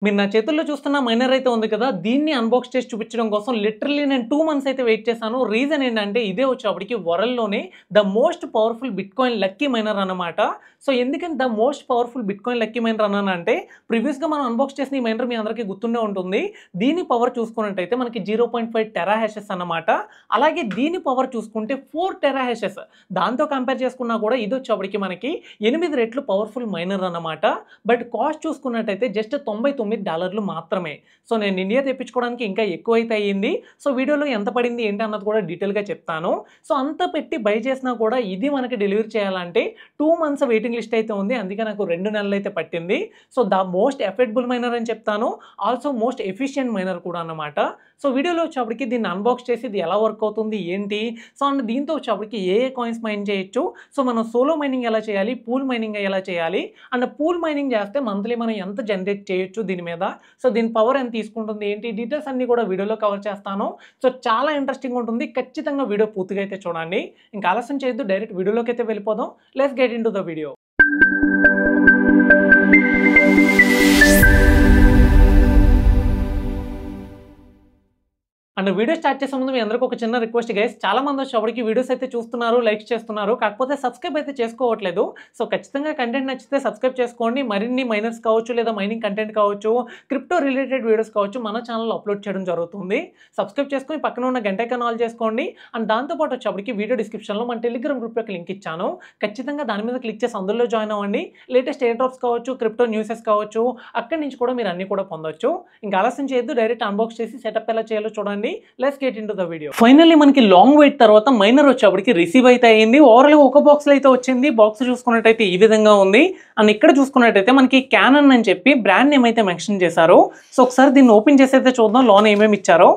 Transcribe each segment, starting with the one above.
మీరు నా చేతుల్లో చూస్తున్న మైనర్ అయితే ఉంది కదా! దీన్ని అన్బాక్స్ చేసి చూపించడం కోసం లిటరల్లీ నేను 2 మంత్స్ అయితే వెయిట్ చేశాను. రీజన్ ఏంటంటే ఇదే వచ్చేప్పటికి వరల్డ్‌లోనే the most powerful bitcoin lucky miner అన్నమాట. సో, ఎందుకని the most powerful bitcoin lucky miner అన్నానంటే ప్రీవియస్‌గా మనం అన్బాక్స్ చేసిన ఈ మైనర్ మీ అందరికీ గుర్తుండే ఉంటుంది. దీని పవర్ చూసుకున్నట్టయితే మనకి 0.5 టెరాహాషెస్ అన్నమాట. అలాగే దీని పవర్ చూసుకుంటే 4 టెరాహాషెస్. దాంతో కంపేర్ చేసుకున్నా కూడా ఇదొచ్చేప్పటికి మనకి 8 రెట్లు పవర్‌ఫుల్ మైనర్ అన్నమాట. బట్ కాస్ట్ చూసుకున్నట్టయితే జస్ట్ $99 మాత్రమే. సో, నేను ఇండియా తెప్పించుకోవడానికి ఇంకా ఎక్కువైతే అయ్యింది. సో, వీడియోలో ఎంత పడింది ఏంటి అన్నది కూడా డీటెయిల్‌గా చెప్తాను. సో, అంత పెట్టి బై చేసినా కూడా ఇది మనకి డెలివరీ చేయాలంటే 2 మంత్స్ వెయిటింగ్ లిస్ట్ అయితే ఉంది. అందుకే నాకు 2 నెలలు అయితే పట్టింది. So, the most affordable miner అని చెప్తాను. ఆల్సో మోస్ట్ ఎఫిషియెంట్ మైనర్ కూడా అన్నమాట. సో, వీడియోలో వచ్చేప్పటికి దీన్ని అన్బాక్స్ చేసి ఇది ఎలా వర్క్ అవుతుంది ఏంటి? సో, అండ్ దీంతో వచ్చేప్పటికి ఏ కాయిన్స్ మైన్ చేయొచ్చు? సో, మనం సోలో మైనింగ్ ఎలా చేయాలి? పూల్ మైనింగ్ ఎలా చేయాలి? అండ్ పూల్ మైనింగ్ చేస్తే మంత్లీ మనం ఎంత జనరేట్ చేయొచ్చు దీని మీద? సో, దీని పవర్ ఎంత తీసుకుంటుంది ఏంటి? డీటెయిల్స్ అన్నీ కూడా వీడియోలో కవర్ చేస్తాను. సో, చాలా ఇంట్రెస్టింగ్ ఉంటుంది. ఖచ్చితంగా వీడియో పూర్తిగా అయితే చూడండి. ఇంకా ఆలస్యం చేయొద్దు, డైరెక్ట్ వీడియోలోకి అయితే వెళ్ళిపోదాం. Let's get into the video. And video start చేసే ముందు మీ అందరికీ ఒక చిన్న రిక్వెస్ట్ గైస్, చాలా మంది వచ్చేప్పటికి వీడియోస్ అయితే చూస్తున్నారు, లైక్స్ చేస్తున్నారు, కాకపోతే సబ్స్క్రైబ్ అయితే చేసుకోవట్లేదు. సో, ఖచ్చితంగా కంటెంట్ నచ్చితే సబ్స్క్రైబ్ చేసుకోండి. మరిన్ని మైనర్స్ కావచ్చు, లేదా మైనింగ్ కంటెంట్ కావచ్చు, క్రిప్టో రిలేటెడ్ వీడియోస్ కావచ్చు మన ఛానల్లో అప్లోడ్ చేయడం జరుగుతుంది. సబ్స్క్రైబ్ చేసుకొని పక్కన ఉన్న గంట ఐకాన్ ఆల్ చేసుకోండి. అండ్ దాంతోపాటు వచ్చేప్పటికి వీడియో డిస్క్రిప్షన్లో మన టెలిగ్రామ్ గ్రూప్ యొక్క లింక్ ఇచ్చాను. ఖచ్చితంగా దాని మీద క్లిక్ చేసి అందులో జాయిన్ అవ్వండి. లేటెస్ట్ ఎయిర్ డ్రాప్స్ కావచ్చు, క్రిప్టో న్యూసెస్ కావచ్చు, అక్కడి నుంచి కూడా మీరు అన్ని కూడా పొందొచ్చు. ఇంకా ఆలస్యం చేయొద్దు, డైరెక్ట్ అన్బాక్స్ చేసి సెటప్ ఎలా చేయాలో చూడండి. Let's get into the video. Finally మనకి లాంగ్ వెయిట్ తర్వాత మైనర్ వచ్చేప్పటికి రిసీవ్ అయితే అయ్యింది. ఓవరాల్గా ఒక బాక్స్లో అయితే వచ్చింది. బాక్స్ చూసుకున్నట్టయితే ఈ విధంగా ఉంది. అండ్ ఇక్కడ చూసుకున్నట్టయితే మనకి క్యానన్ అని చెప్పి బ్రాండ్ నేమ్ అయితే మెన్షన్ చేశారు. సో, ఒకసారి దీన్ని ఓపెన్ చేసి అయితే చూద్దాం లోన్ ఏమేమి ఇచ్చారో.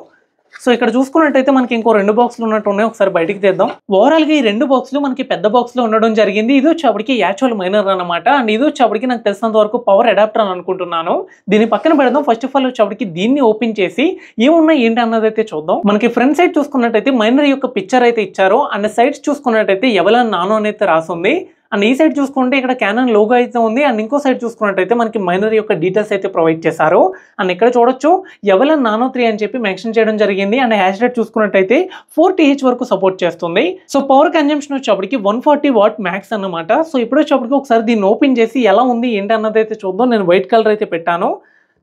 సో, ఇక్కడ చూసుకున్నట్టయితే మనకి ఇంకో 2 బాక్సులు ఉన్నట్టు ఉన్నాయి. ఒకసారి బయటికి తీద్దాం. ఓవరాల్గా ఈ 2 బాక్సులు మనకి పెద్ద బాక్స్లో ఉండడం జరిగింది. ఇది వచ్చేప్పటికి యాక్చువల్ మైనర్ అనమాట. అండ్ ఇది వచ్చేప్పటికి నాకు తెలిసినంత వరకు పవర్ అడాప్టర్ అని అనుకుంటున్నాను. దీన్ని పక్కన పెడదాం. ఫస్ట్ ఆఫ్ ఆల్ వచ్చేప్పటికి దీన్ని ఓపెన్ చేసి ఏమున్నాయి ఏంటి అన్నది అయితే చూద్దాం. మనకి ఫ్రంట్ సైడ్ చూసుకున్నట్టయితే మైనర్ యొక్క పిక్చర్ అయితే ఇచ్చారు. అండ్ సైడ్స్ చూసుకున్నట్టయితే ఎవలన్ నానో అని అయితే రాసింది. అండ్ ఈ సైడ్ చూసుకుంటే ఇక్కడ క్యానన్ లోగో అయితే ఉంది. అండ్ ఇంకో సైడ్ చూసుకున్నట్టయితే మనకి మైనర్ యొక్క డీటెయిల్స్ అయితే ప్రొవైడ్ చేశారు. అండ్ ఇక్కడ చూడొచ్చు ఎవలన్ నానో 3 అని చెప్పి మెన్షన్ చేయడం జరిగింది. అండ్ హ్యాష్ రేట్ చూసుకున్నట్టయితే 4th వరకు సపోర్ట్ చేస్తుంది. సో, పవర్ కన్జంప్షన్ వచ్చేప్పటికి 140 వాట్ మ్యాక్స్ అన్నమాట. సో, ఇప్పుడు వచ్చేప్పటికి ఒకసారి దీన్ని ఓపెన్ చేసి ఎలా ఉంది ఏంటి అన్నది అయితే చూద్దాం. నేను వైట్ కలర్ అయితే పెట్టాను.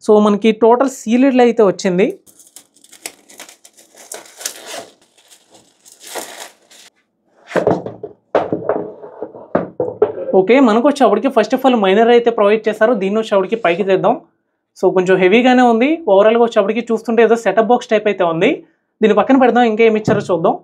సో, మనకి టోటల్ సీలిడ్లో అయితే వచ్చింది. ఓకే, మనకు వచ్చేప్పటికి ఫస్ట్ ఆఫ్ ఆల్ మైనర్ అయితే ప్రొవైడ్ చేశారు. దీన్ని వచ్చేప్పటికి పైకి తెద్దాం. సో, కొంచెం హెవీగానే ఉంది. ఓవరాల్గా వచ్చేప్పటికి చూస్తుంటే ఏదో సెటప్ బాక్స్ టైప్ అయితే ఉంది. దీన్ని పక్కన పెడదాం, ఇంకా ఏమి ఇచ్చారో చూద్దాం.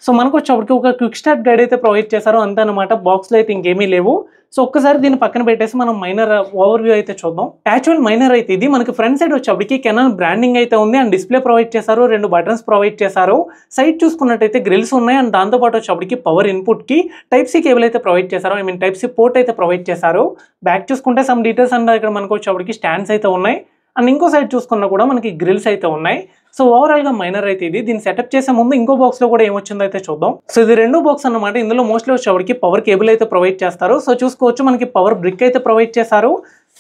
సో, మనకు వచ్చేప్పటికి ఒక క్విక్ స్టార్ట్ గైడ్ అయితే ప్రొవైడ్ చేశారు అంతే అనమాట. బాక్స్లో అయితే ఇంకేమీ లేవు. సో, ఒక్కసారి దీన్ని పక్కన పెట్టేసి మనం మైనర్ ఓవర్ వ్యూ అయితే చూద్దాం. యాక్చువల్ మైనర్ అయితే ఇది మనకి ఫ్రంట్ సైడ్ వచ్చేప్పటికి కెనాన్ బ్రాండింగ్ అయితే ఉంది. అండ్ డిస్ప్లే ప్రొవైడ్ చేశారు, 2 బటన్స్ ప్రొవైడ్ చేశారు. సైడ్ చూసుకున్నట్టయితే గ్రిల్స్ ఉన్నాయి. అండ్ దాంతోపాటు వచ్చేప్పటికి పవర్ ఇన్పుట్కి టైప్ సి కేబుల్ అయితే ప్రొవైడ్ చేశారు. I mean type C port అయితే ప్రొవైడ్ చేశారు. బ్యాక్ చూసుకుంటే సమ్ డీటెయిల్స్ అండ్ ఇక్కడ మనకు వచ్చేప్పటికి స్టాండ్స్ అయితే ఉన్నాయి. అండ్ ఇంకో సైడ్ చూసుకున్నా కూడా మనకి గ్రిల్స్ అయితే ఉన్నాయి. సో, ఓవరాల్గా మైనర్ అయితే ఇది. దీన్ని సెటప్ చేసే ముందు ఇంకో బాక్స్లో కూడా ఏమొచ్చిందో అయితే చూద్దాం. సో, ఇది 2 బాక్స్ అన్నమాట. ఇందులో మోస్ట్లీ వచ్చేప్పటికి పవర్ కేబుల్ అయితే ప్రొవైడ్ చేస్తారు. సో, చూసుకోవచ్చు మనకి పవర్ బ్రిక్ అయితే ప్రొవైడ్ చేశారు.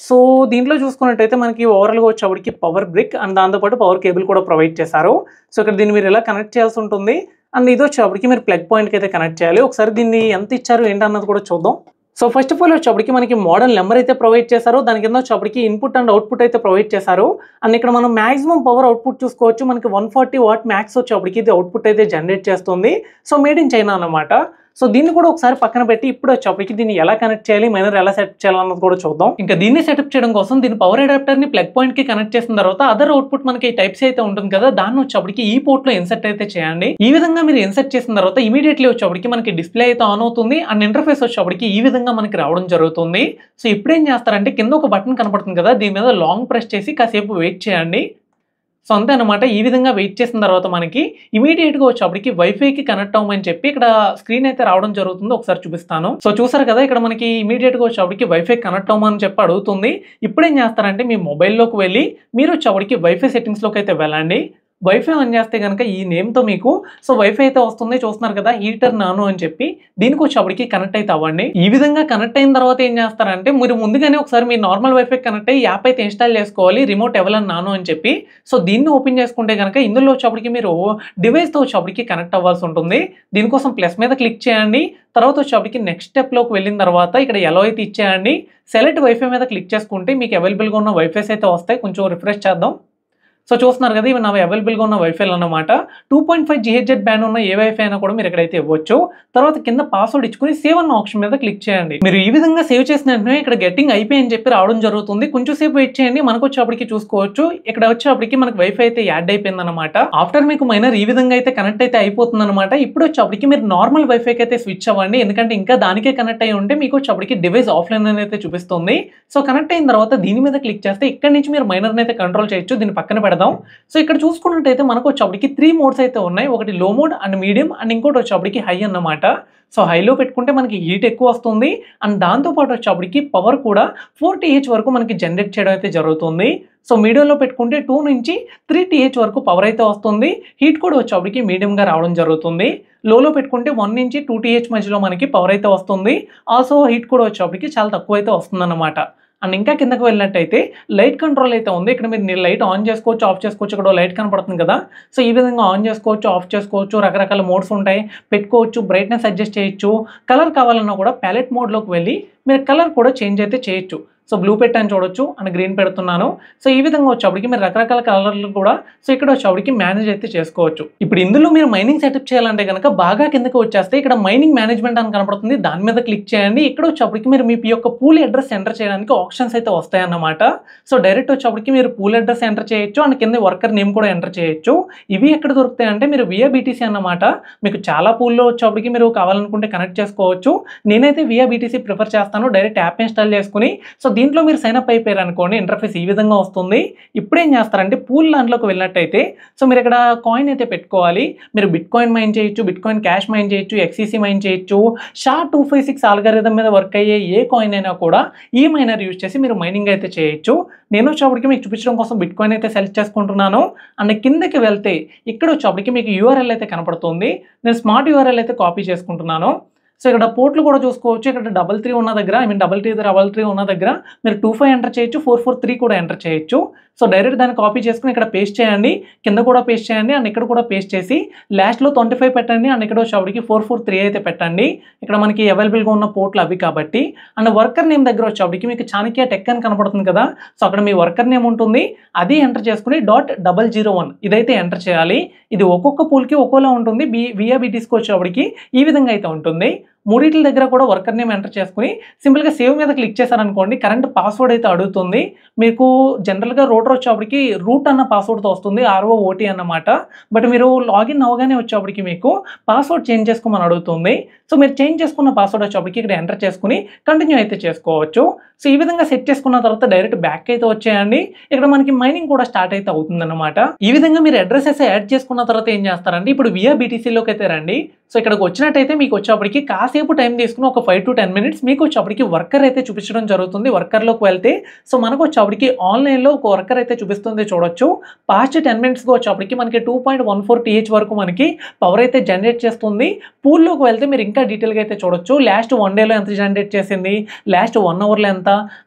సో, దీంట్లో చూసుకున్నట్టయితే మనకి ఓవరాల్గా వచ్చేప్పటికి పవర్ బ్రిక్ అండ్ దాంతోపాటు పవర్ కేబుల్ కూడా ప్రొవైడ్ చేశారు. సో, ఇక్కడ దీన్ని మీరు ఎలా కనెక్ట్ చేయాల్సి ఉంటుంది. అండ్ ఇది వచ్చేప్పటికి మీరు ప్లగ్ పాయింట్కి అయితే కనెక్ట్ చేయాలి. ఒకసారి దీన్ని ఎంత ఇచ్చారు ఏంటి అన్నది కూడా చూద్దాం. సో, ఫస్ట్ ఆఫ్ ఆల్ వచ్చేప్పటికి మనకి మోడల్ నెంబర్ అయితే ప్రొవైడ్ చేశారు. దాని కింద వచ్చేప్పటికి ఇన్పుట్ అండ్ అవుట్పుట్ అయితే ప్రొవైడ్ చేశారు. అండ్ ఇక్కడ మనం మాక్సిమం పవర్ అవుట్పుట్ చూసుకోవచ్చు. మనకి 140 వాట్ మ్యాక్స్ వచ్చేప్పటికి ఇది అవుట్పుట్ అయితే జనరేట్ చేస్తుంది. సో, మేడ్ ఇన్ చైనా అన్నమాట. సో, దీన్ని కూడా ఒకసారి పక్కన పెట్టి ఇప్పుడు వచ్చేప్పటికి దీన్ని ఎలా కనెక్ట్ చేయాలి, మైనర్ ఎలా సెటప్ చేయాలన్నది కూడా చూద్దాం. ఇంకా దీన్ని సెటప్ చేయడం కోసం దీని పవర్ అడాప్టర్ని ప్లగ్ పాయింట్కి కనెక్ట్ చేసిన తర్వాత అదర్ అవుట్పుట్ మనకి టైప్ సి అయితే ఉంటుంది కదా, దాన్ని వచ్చేప్పటికి ఈ పోర్ట్లో ఇన్సర్ట్ అయితే చేయండి. ఈ విధంగా మీరు ఇన్సర్ట్ చేసిన తర్వాత ఇమీడియట్లీ వచ్చేప్పటికి మనకి డిస్ప్లే అయితే ఆన్ అవుతుంది. అండ్ ఇంటర్ఫేస్ వచ్చేప్పటికి ఈ విధంగా మనకి రావడం జరుగుతుంది. సో, ఇప్పుడు ఏం చేస్తారంటే కింద ఒక బటన్ కనపడుతుంది కదా, దీని మీద లాంగ్ ప్రెస్ చేసి కాసేపు వెయిట్ చేయండి. సో, అంతే అనమాట. ఈ విధంగా వెయిట్ చేసిన తర్వాత మనకి ఇమీడియట్గా వచ్చేప్పటికి వైఫైకి కనెక్ట్ అవ్వమని చెప్పి ఇక్కడ స్క్రీన్ అయితే రావడం జరుగుతుంది. ఒకసారి చూపిస్తాను. సో, చూసారు కదా, ఇక్కడ మనకి ఇమీడియట్గా వచ్చేప్పటికి వైఫై కనెక్ట్ అవ్వమని చెప్పి అడుగుతుంది. ఇప్పుడు ఏం చేస్తారంటే మీ మొబైల్లోకి వెళ్ళి మీరు వచ్చేప్పటికి వైఫై సెట్టింగ్స్లోకి అయితే వెళ్ళండి. వైఫై ఆన్ చేస్తే గనక ఈ నేమ్‌తో మీకు సో వైఫై అయితే వస్తుంది. చూస్తున్నారు కదా! హీటర్ నానో అని చెప్పి దీనికి వచ్చేప్పటికి కనెక్ట్ అయితే అవ్వండి. ఈ విధంగా కనెక్ట్ అయిన తర్వాత ఏం చేస్తారంటే మీరు ముందుగానే ఒకసారి మీ నార్మల్ వైఫై కనెక్ట్ అయ్యి యాప్ అయితే ఇన్‌స్టాల్ చేసుకోవాలి. రిమోట్ ఎవలన్ నానో అని చెప్పి. సో దీన్ని ఓపెన్ చేసుకుంటే గనక ఇందులో వచ్చేప్పటికి మీరు డివైస్‌తో వచ్చేప్పటికి కనెక్ట్ అవ్వాల్సి ఉంటుంది. దీనికోసం ప్లస్ మీద క్లిక్ చేయండి. తర్వాత వచ్చేప్పటికి నెక్స్ట్ స్టెప్‌లోకి వెళ్ళిన తర్వాత ఇక్కడ ఎలో అయితే ఇచ్చేయండి. సెలెక్ట్ వైఫై మీద క్లిక్ చేసుకుంటే మీకు అవైలబుల్‌గా ఉన్న వైఫైస్ అయితే వస్తాయి. కొంచెం రిఫ్రెష్ చేద్దాం. సో చూస్తున్నారు కదా! ఇవి నావి అవైలబుల్‌గా ఉన్న వైఫైలు అన్నమాట. 2.5 జీహెచ్‌జెడ్ బ్యాండ్ ఉన్న ఏ వైఫై అయినా కూడా మీరు ఇక్కడైతే ఇవ్వచ్చు. తర్వాత కింద పాస్వర్డ్ ఇచ్చుకొని సేవ్ అన్న ఆప్షన్ మీద క్లిక్ చేయండి. మీరు ఈ విధంగా సేవ్ చేసిన వెంటనే ఇక్కడ గెట్టింగ్ అయిపోయి అని చెప్పి రావడం జరుగుతుంది. కొంచెం సేపు వెయిట్ చేయండి. మనకు వచ్చేప్పటికి చూసుకోవచ్చు. ఇక్కడ వచ్చేప్పటికి మనకు వైఫై అయితే యాడ్ అయిపోయిందన్నమాట. ఆఫ్టర్ మీకు మైనర్ ఈ విధంగా అయితే కనెక్ట్ అయితే అయిపోతుందన్నమాట. ఇప్పుడు వచ్చేప్పటికి మీరు నార్మల్ వైఫైకి అయితే స్విచ్ అవ్వండి. ఎందుకంటే ఇంకా దానికే కనెక్ట్ అయ్యి ఉంటే మీకు వచ్చేప్పటికి డివైస్ ఆఫ్‌లైన్ అని అయితే చూపిస్తుంది. సో కనెక్ట్ అయిన తర్వాత దీని మీద క్లిక్ చేస్తే ఇక్కడి నుంచి మీరు మైనర్‌ని అయితే కంట్రోల్ చేయొచ్చు. దీన్ని పక్కన పెడదాం. సో ఇక్కడ చూసుకున్నట్టయితే మనకు వచ్చేప్పటికి 3 మోడ్స్ అయితే ఉన్నాయి. ఒకటి లో మోడ్ అండ్ మీడియం అండ్ ఇంకోటి వచ్చేప్పటికి హై అన్నమాట. సో హైలో పెట్టుకుంటే మనకి హీట్ ఎక్కువ వస్తుంది అండ్ దాంతో పాటు వచ్చేప్పటికి పవర్ కూడా 4 టీహెచ్ వరకు మనకి జనరేట్ చేయడం అయితే జరుగుతుంది. సో మీడియంలో పెట్టుకుంటే 2 నుంచి 3 టీహెచ్ వరకు పవర్ అయితే వస్తుంది. హీట్ కూడా వచ్చేప్పటికి మీడియంగా రావడం జరుగుతుంది. లోలో పెట్టుకుంటే 1 నుంచి 2 టీహెచ్ మధ్యలో మనకి పవర్ అయితే వస్తుంది. ఆల్సో హీట్ కూడా వచ్చేప్పటికి చాలా తక్కువ అయితే వస్తుందన్నమాట. అండ్ ఇంకా కిందకి వెళ్ళినట్టయితే లైట్ కంట్రోల్ అయితే ఉంది. ఇక్కడ మీరు లైట్ ఆన్ చేసుకోవచ్చు, ఆఫ్ చేసుకోవచ్చు. ఇక్కడ లైట్ కనపడుతుంది కదా! సో ఈ విధంగా ఆన్ చేసుకోవచ్చు, ఆఫ్ చేసుకోవచ్చు. రకరకాల మోడ్స్ ఉంటాయి. పెట్టుకోవచ్చు, బ్రైట్‌నెస్ అడ్జస్ట్ చేయొచ్చు. కలర్ కావాలన్నా కూడా ప్యాలెట్ మోడ్‌లోకి వెళ్ళి మీరు కలర్ కూడా చేంజ్ అయితే చేయొచ్చు. సో బ్లూ పెట్టని చూడొచ్చు అండ్ గ్రీన్ పెడుతున్నాను. సో ఈ విధంగా వచ్చేప్పటికి మీరు రకరకాల కలర్లు కూడా సో ఇక్కడ వచ్చేప్పటికి మేనేజ్ అయితే చేసుకోవచ్చు. ఇప్పుడు ఇందులో మీరు మైనింగ్ సెటప్ చేయాలంటే కనుక బాగా కిందకి వచ్చేస్తే ఇక్కడ మైనింగ్ మేనేజ్మెంట్ అని కనపడుతుంది. దాని మీద క్లిక్ చేయండి. ఇక్కడ వచ్చేప్పటికి మీరు మీ యొక్క పూల్ అడ్రస్ ఎంటర్ చేయడానికి ఆప్షన్స్ అయితే వస్తాయన్నమాట. సో డైరెక్ట్ వచ్చేప్పటికి మీరు పూల్ అడ్రస్ ఎంటర్ చేయొచ్చు అండ్ కింద వర్కర్ నేమ్ కూడా ఎంటర్ చేయొచ్చు. ఇవి ఎక్కడ దొరుకుతాయంటే మీరు వియా బీటీసీ అన్నమాట. మీకు చాలా పూల్లో వచ్చేప్పటికి మీరు కావాలనుకుంటే కనెక్ట్ చేసుకోవచ్చు. నేనైతే వియా బీటీసీ ప్రిఫర్ చేస్తాను. డైరెక్ట్ యాప్ ఇన్‌స్టాల్ చేసుకుని సో దీంట్లో మీరు సైన్ అప్ అయిపోయారు అనుకోండి, ఇంటర్ఫేస్ ఈ విధంగా వస్తుంది. ఇప్పుడు ఏం చేస్తారంటే పూల్ దాంట్లోకి వెళ్ళినట్టయితే సో మీరు ఇక్కడ కాయిన్ అయితే పెట్టుకోవాలి. మీరు బిట్ కాయిన్ మైన్ చేయొచ్చు, బిట్ కాయిన్ క్యాష్ మైన్ చేయొచ్చు, ఎక్సీసీ మైన్ చేయొచ్చు. SHA-256 ఆల్గారిథం మీద వర్క్ అయ్యే ఏ కాయిన్ అయినా కూడా ఈ మైనర్ యూజ్ చేసి మీరు మైనింగ్ అయితే చేయొచ్చు. నేను వచ్చేప్పటికి మీకు చూపించడం కోసం బిట్ కాయిన్ అయితే సెలెక్ట్ చేసుకుంటున్నాను. అండ్ కిందకి వెళ్తే ఇక్కడ వచ్చేప్పటికి మీకు యూఆర్ఎల్ అయితే కనపడుతుంది. నేను స్మార్ట్ యూఆర్ఎల్ అయితే కాపీ చేసుకుంటున్నాను. సో ఇక్కడ పోర్ట్లు కూడా చూసుకోవచ్చు. ఇక్కడ 33 ఉన్న దగ్గర 33 ఉన్న దగ్గర మీరు 25 ఎంటర్ చేయొచ్చు, 443 కూడా ఎంటర్ చేయొచ్చు. సో డైరెక్ట్ దాన్ని కాపీ చేసుకుని ఇక్కడ పేస్ట్ చేయండి. కింద కూడా పేస్ట్ చేయండి అండ్ ఇక్కడ కూడా పేస్ట్ చేసి లాస్ట్‌లో 25 పెట్టండి అండ్ ఇక్కడ వచ్చేప్పటికి 443 అయితే పెట్టండి. ఇక్కడ మనకి అవైలబుల్‌గా ఉన్న పోర్ట్లు అవి కాబట్టి. అండ్ వర్కర్ నేమ్ దగ్గర వచ్చేప్పటికి మీకు చాణక్య టెక్ అని కనపడుతుంది కదా! సో అక్కడ మీ వర్కర్ నేమ్ ఉంటుంది. అది ఎంటర్ చేసుకుని .001 ఇదైతే ఎంటర్ చేయాలి. ఇది ఒక్కొక్క పూల్‌కి ఒక్కోలా ఉంటుంది. వియా బీటీసీకి వచ్చేప్పటికి ఈ విధంగా అయితే ఉంటుంది. మూడిట్ల దగ్గర కూడా వర్కర్ నేమ్ ఎంటర్ చేసుకుని సింపుల్‌గా సేవ్ మీద క్లిక్ చేశారనుకోండి, కరెంట్ పాస్వర్డ్ అయితే అడుగుతుంది. మీకు జనరల్‌గా రూటర్ వచ్చేప్పటికి రూట్ అన్న పాస్వర్డ్‌తో వస్తుంది. ROOT అన్నమాట. బట్ మీరు లాగిన్ అవ్వగానే వచ్చేప్పటికి మీకు పాస్వర్డ్ చేంజ్ చేసుకోమని అడుగుతుంది. సో మీరు చేంజ్ చేసుకున్న పాస్వర్డ్ వచ్చేప్పటికి ఇక్కడ ఎంటర్ చేసుకుని కంటిన్యూ అయితే చేసుకోవచ్చు. సో ఈ విధంగా సెట్ చేసుకున్న తర్వాత డైరెక్ట్ బ్యాక్ అయితే వచ్చేయండి. ఇక్కడ మనకి మైనింగ్ కూడా స్టార్ట్ అయితే అవుతుందన్నమాట. ఈ విధంగా మీరు అడ్రసెస్ యాడ్ చేసుకున్న తర్వాత ఏం చేస్తారంటే ఇప్పుడు వియా బీటీసీలోకి అయితే రండి. సో ఇక్కడికి వచ్చినట్టయితే మీకు వచ్చేప్పటికి కాసేపు టైం తీసుకుని ఒక 5 to 10 minutes మీకు వచ్చేప్పటికి వర్కర్ అయితే చూపించడం జరుగుతుంది. వర్కర్లోకి వెళ్తే సో మనకు వచ్చేప్పటికి ఆన్లైన్లో ఒక వర్కర్ అయితే చూపిస్తుంది చూడొచ్చు. పాస్ట్ 10 minutesగా వచ్చేప్పటికి మనకి 2.14 టీహెచ్ వరకు మనకి పవర్ అయితే జనరేట్ చేస్తుంది. పూల్లోకి వెళ్తే మీరు ఇంకా డీటెయిల్గా అయితే చూడొచ్చు. లాస్ట్ 1 డేలో ఎంత జనరేట్ చేసింది, లాస్ట్ 1 అవర్లో ఎంత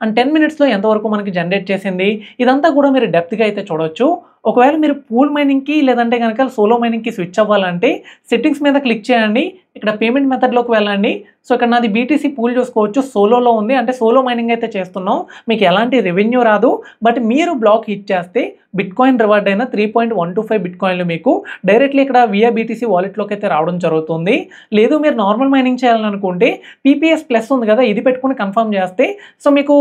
అండ్ 10 minutesలో ఎంతవరకు మనకి జనరేట్ చేసింది, ఇదంతా కూడా మీరు డెప్త్గా అయితే చూడొచ్చు. ఒకవేళ మీరు పూల్ మైనింగ్‌కి లేదంటే గనక సోలో మైనింగ్‌కి స్విచ్ అవ్వాలంటే సెట్టింగ్స్ మీద క్లిక్ చేయండి. ఇక్కడ పేమెంట్ మెథడ్‌లోకి వెళ్ళండి. సో ఇక్కడ నాది బీటీసీ పూల్ చూసుకోవచ్చు. సోలోలో ఉంది. అంటే సోలో మైనింగ్ అయితే చేస్తున్నాం. మీకు ఎలాంటి రెవెన్యూ రాదు. బట్ మీరు బ్లాక్ హిట్ చేస్తే బిట్ కాయిన్ రివార్డ్ అయిన 3.125 బిట్ కాయిన్లు మీకు డైరెక్ట్లీ ఇక్కడ వియా బీటీసీ వాలెట్లోకి అయితే రావడం జరుగుతుంది. లేదు మీరు నార్మల్ మైనింగ్ చేయాలనుకుంటే పీపీఎస్ ప్లస్ ఉంది కదా, ఇది పెట్టుకుని కన్ఫర్మ్ చేస్తే సో మీకు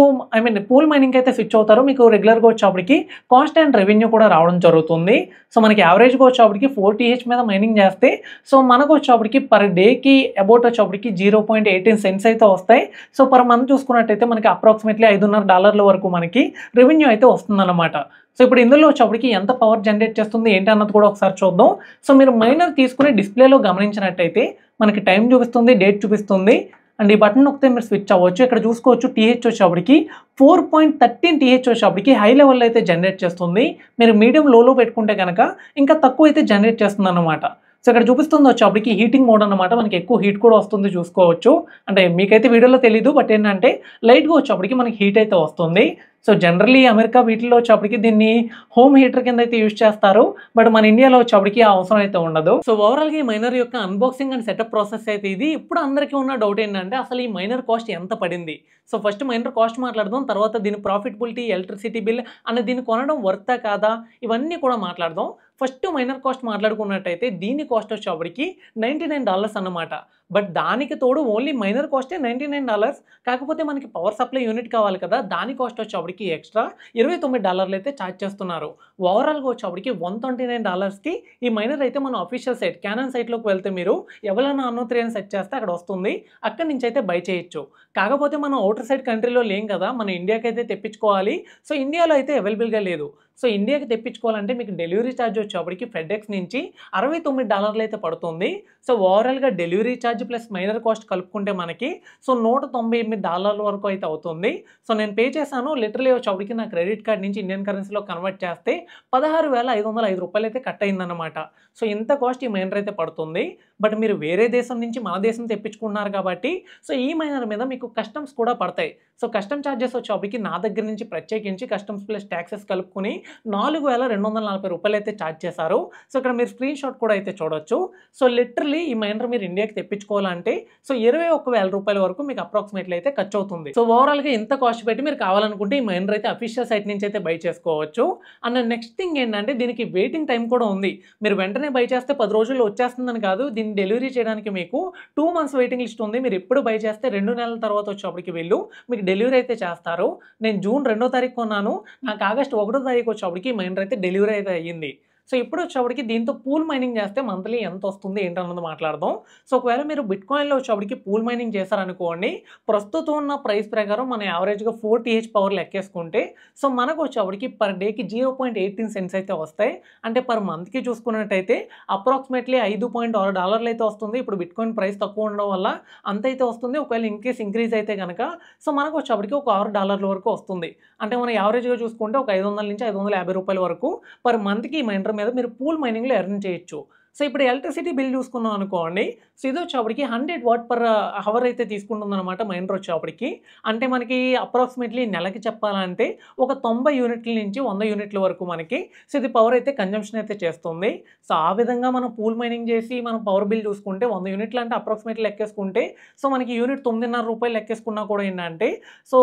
పూల్ మైనింగ్ అయితే స్విచ్ అవుతారు. మీకు రెగ్యులర్గా వచ్చేప్పటికి కాన్స్టెంట్ రెవెన్యూ కూడా రావడం జరుగుతుంది. సో మనకి యావరేజ్గా వచ్చేప్పటికి 4 టీహెచ్ మీద మైనింగ్ చేస్తే సో మనకు వచ్చేప్పటికి పర్ డేకి అబౌట్ వచ్చేప్పటికి 0.18 సెంట్స్ అయితే వస్తాయి. సో పర్ మంత్ చూసుకున్నట్టయితే మనకి అప్రాక్సిమేట్లీ $5.5 వరకు మనకి రెవెన్యూ అయితే వస్తుందన్నమాట. సో ఇప్పుడు ఇందులో వచ్చేప్పటికి ఎంత పవర్ జనరేట్ చేస్తుంది ఏంటి అన్నది కూడా ఒకసారి చూద్దాం. సో మీరు మైనర్ తీసుకుని డిస్ప్లేలో గమనించినట్టయితే మనకి టైం చూపిస్తుంది, డేట్ చూపిస్తుంది. అండ్ ఈ బటన్ నొక్కితే మీరు స్విచ్ అవ్వచ్చు. ఇక్కడ చూసుకోవచ్చు టీహెచ్ వచ్చేప్పటికి 4.13 టీహెచ్ వచ్చేప్పటికి హై లెవెల్‌లో అయితే జనరేట్ చేస్తుంది. మీరు మీడియం లోలో పెట్టుకుంటే గనక ఇంకా తక్కువ అయితే జనరేట్ చేస్తుందన్నమాట. సో ఇక్కడ చూపిస్తుంది వచ్చేప్పటికి హీటింగ్ మోడ్ అన్నమాట. మనకి ఎక్కువ హీట్ కూడా వస్తుంది చూసుకోవచ్చు. అంటే మీకైతే వీడియోలో తెలీదు. బట్ ఏంటంటే లైట్‌గా వచ్చేప్పటికి మనకి హీట్ అయితే వస్తుంది. సో జనరల్లీ అమెరికా వీటిల్లో వచ్చేప్పటికి దీన్ని హోమ్ హీటర్ కింద అయితే యూజ్ చేస్తారు. బట్ మన ఇండియాలో వచ్చేప్పటికి ఆ అవసరం అయితే ఉండదు. సో ఓవరాల్‌గా ఈ మైనర్ యొక్క అన్బాక్సింగ్ అండ్ సెటప్ ప్రాసెస్ అయితే ఇది. ఇప్పుడు అందరికీ ఉన్న డౌట్ ఏంటంటే అసలు ఈ మైనర్ కాస్ట్ ఎంత పడింది? సో ఫస్ట్ మైనర్ కాస్ట్ మాట్లాడదాం. తర్వాత దీని ప్రాఫిటబిలిటీ, ఎలక్ట్రిసిటీ బిల్ అండ్ దీన్ని కొనడం వర్తా కాదా? ఇవన్నీ కూడా మాట్లాడదాం. ఫస్ట్ మైనర్ కాస్ట్ మాట్లాడుకున్నట్టయితే దీని కాస్ట్ వచ్చేప్పటికి $99 అన్నమాట. బట్ దానికి తోడు ఓన్లీ మైనర్ కాస్టే $99. కాకపోతే మనకి పవర్ సప్లై యూనిట్ కావాలి కదా! దాని కాస్ట్ వచ్చేప్పటికి ఎక్స్ట్రా $29 అయితే ఛార్జ్ చేస్తున్నారు. ఓవరాల్‌గా వచ్చేప్పటికి $129కి ఈ మైనర్ అయితే మన అఫీషియల్ సైట్ క్యానన్ సైట్‌లోకి వెళ్తే మీరు ఎవలైనా అన్నో 3 అని సెర్చ్ చేస్తే అక్కడ వస్తుంది. అక్కడి నుంచి అయితే బై చేయొచ్చు. కాకపోతే మనం ఔటర్ సైడ్ కంట్రీలో లేం కదా! మన ఇండియాకి అయితే తెప్పించుకోవాలి. సో ఇండియాలో అయితే అవైలబుల్‌గా లేదు. సో ఇండియాకి తెప్పించుకోవాలంటే మీకు డెలివరీ ఛార్జ్ వచ్చేప్పటికి ఫెడెక్స్ నుంచి $69 అయితే పడుతుంది. సో ఓవరాల్‌గా delivery charge plus miner cost కలుపుకుంటే మనకి సో $198 వరకు అయితే అవుతుంది. సో నేను పే చేశాను. లిటరల్లీ వచ్చేప్పటికి నా క్రెడిట్ కార్డ్ నుంచి ఇండియన్ కరెన్సీలో కన్వర్ట్ చేస్తే $16,505 అయితే కట్ అయిందన్నమాట. సో ఇంత కాస్ట్ ఈ మైనర్ అయితే పడుతుంది. బట్ మీరు వేరే దేశం నుంచి మన దేశం తెప్పించుకున్నారు కాబట్టి సో ఈ మైనర్ మీద మీకు కస్టమ్స్ కూడా పడతాయి. సో కస్టమ్ ఛార్జెస్ వచ్చేప్పటికి నా దగ్గర నుంచి ప్రత్యేకించి కస్టమ్స్ ప్లస్ ట్యాక్సెస్ కలుపుకొని $4,240 అయితే ఛార్జ్ చేశారు. సో ఇక్కడ మీరు స్క్రీన్ షాట్ కూడా అయితే చూడొచ్చు. సో లిటరల్లీ ఈ మైనర్ మీరు ఇండియాకి తెప్పించుకోవాలంటే సో $21,000 వరకు మీకు అప్రాక్సిమేట్లీ అయితే ఖర్చు అవుతుంది. సో ఓవరాల్‌గా ఇంత కాస్ట్ పెట్టి మీరు కావాలనుకుంటే ఈ మైనర్ అయితే అఫీషియల్ సైట్ నుంచి అయితే బై చేసుకోవచ్చు. అండ్ నెక్స్ట్ థింగ్ ఏంటంటే దీనికి వెయిటింగ్ టైం కూడా ఉంది. మీరు వెంటనే బై చేస్తే 10 రోజుల్లో వచ్చేస్తుందని కాదు. దీన్ని డెలివరీ చేయడానికి మీకు 2 మంత్స్ వెయిటింగ్ లిస్ట్ ఉంది. మీరు ఎప్పుడు బై చేస్తే 2 నెలల తర్వాత వచ్చేప్పటికి వీళ్ళు మీకు డెలివరీ అయితే చేస్తారు. నేను జూన్ 2వ తారీఖు కొన్నాను. నాకు ఆగస్ట్ 1వ తారీఖు వచ్చేప్పటికి ఈ మైనర్ అయితే డెలివరీ అయితే అయ్యింది. సో ఇప్పుడు వచ్చేప్పటికి దీంతో పూల్ మైనింగ్ చేస్తే మంత్లీ ఎంత వస్తుంది ఏంటన్నది మాట్లాడదాం. సో ఒకవేళ మీరు బిట్‌కాయిన్‌లో వచ్చేప్పటికి పూల్ మైనింగ్ చేశారనుకోండి, ప్రస్తుతం ఉన్న ప్రైస్ ప్రకారం మనం యావరేజ్‌గా 4 టీహెచ్ పవర్ లెక్కేసుకుంటే సో మనకు వచ్చేప్పటికి పర్ డేకి 0.18 సెంట్స్ అయితే వస్తాయి. అంటే పర్ మంత్‌కి చూసుకున్నట్టయితే అప్రాక్సిమేట్లీ $5.6 అయితే వస్తుంది. ఇప్పుడు బిట్‌కాయిన్ ప్రైస్ తక్కువ ఉండడం వల్ల అంతైతే వస్తుంది. ఒకవేళ ఇన్ కేస్ ఇంక్రీజ్ అయితే గనక సో మనకు వచ్చేప్పటికి ఒక $6 వరకు వస్తుంది. అంటే మనం యావరేజ్‌గా చూసుకుంటే ఒక $500-550 వరకు పర్ మంత్‌కి ఈ మైనర్ మీద మీరు పూల్ మైనింగ్‌లో ఎర్న్ చేయొచ్చు. సో ఇప్పుడు ఎలక్ట్రిసిటీ బిల్ చూసుకున్నాం అనుకోండి. సో ఇది వచ్చేప్పటికి 100 వాట్ పర్ హవర్ అయితే తీసుకుంటుందన్నమాట మైనర్ వచ్చేప్పటికి. అంటే మనకి అప్రాక్సిమేట్లీ నెలకి చెప్పాలంటే ఒక 90 యూనిట్ల నుంచి 100 యూనిట్ల వరకు మనకి సో ఇది పవర్ అయితే కన్జంప్షన్ అయితే చేస్తుంది. సో ఆ విధంగా మనం పూల్ మైనింగ్ చేసి మనం పవర్ బిల్ చూసుకుంటే 100 యూనిట్లు అంటే అప్రాక్సిమేట్లీ లెక్కేసుకుంటే సో మనకి యూనిట్ $9.5 లెక్కేసుకున్నా కూడా ఏంటంటే సో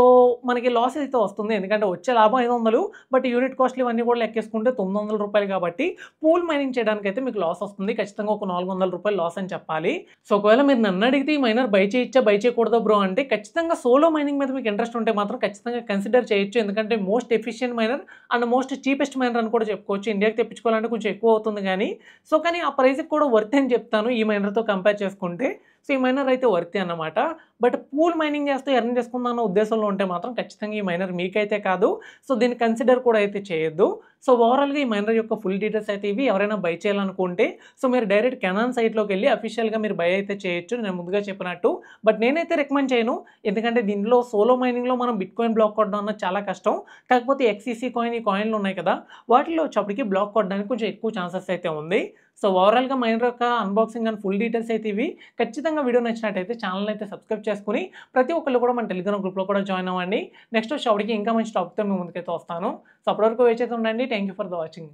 మనకి లాస్ అయితే వస్తుంది. ఎందుకంటే వచ్చే లాభం 500 బట్ యూనిట్ కాస్ట్‌లు ఇవన్నీ కూడా లెక్కేసుకుంటే $900 కాబట్టి పూల్ మైనింగ్ చేయడానికి అయితే మీకు లాస్ వస్తుంది. ఖచ్చితంగా ఒక $400 లాస్ అని చెప్పాలి. సో ఒకవేళ మీరు నన్ను అడిగితే ఈ మైనర్ బై చేయొచ్చా, బై చేయకూడదా బ్రో అంటే ఖచ్చితంగా సోలో మైనింగ్ మీద మీకు ఇంట్రెస్ట్ ఉంటే మాత్రం ఖచ్చితంగా కన్సిడర్ చేయొచ్చు. ఎందుకంటే most efficient miner and most cheapest miner అని కూడా చెప్పుకోవచ్చు. ఇండియాకి తెప్పించుకోవాలంటే కొంచెం ఎక్కువ అవుతుంది కానీ సో కానీ ఆ ప్రైస్‌కి కూడా వర్త్ అని చెప్తాను ఈ మైనర్‌తో కంపేర్ చేసుకుంటే. సో ఈ మైనర్ అయితే వర్తీ అన్నమాట. బట్ పూల్ మైనింగ్ చేస్తూ ఎర్న్ చేసుకుందాం అన్న ఉద్దేశంలో ఉంటే మాత్రం ఖచ్చితంగా ఈ మైనర్ మీకైతే కాదు. సో దీన్ని కన్సిడర్ కూడా అయితే చేయొద్దు. సో ఓవరాల్‌గా ఈ మైనర్ యొక్క ఫుల్ డీటెయిల్స్ అయితే ఇవి. ఎవరైనా బై చేయాలనుకుంటే సో మీరు డైరెక్ట్ కెనాన్ సైట్‌లోకి వెళ్ళి అఫీషియల్‌గా మీరు బై అయితే చేయొచ్చు నేను ముందుగా చెప్పినట్టు. బట్ నేనైతే రికమెండ్ చేయను. ఎందుకంటే దీనిలో సోలో మైనింగ్‌లో మనం బిట్‌కాయిన్ బ్లాక్ కొట్టడం అన్నది చాలా కష్టం. కాకపోతే ఎక్స్‌ఈసీ కాయిన్ ఈ కాయిన్‌లు ఉన్నాయి కదా! వాటిలో వచ్చేప్పటికి బ్లాక్ కొట్టడానికి కొంచెం ఎక్కువ ఛాన్సెస్ అయితే ఉంది. సో ఓవరాల్‌గా మైనర్ యొక్క అన్బాక్సింగ్ అండ్ ఫుల్ డీటెయిల్స్ అయితే ఇవి. ఖచ్చితంగా వీడియో నచ్చినట్టయితే ఛానల్‌ని అయితే సబ్స్క్రైబ్ చేసుకొని ప్రతి ఒక్కళ్ళు కూడా మన టెలిగ్రామ్ గ్రూప్‌లో కూడా జాయిన్ అవ్వండి. నెక్స్ట్ వచ్చేప్పటికి ఇంకా మంచి టాపిక్‌తో మీ ముందుకైతే వస్తాను. సో అప్పటి వరకు వేచి అయితే ఉండండి. Thank you for the watching.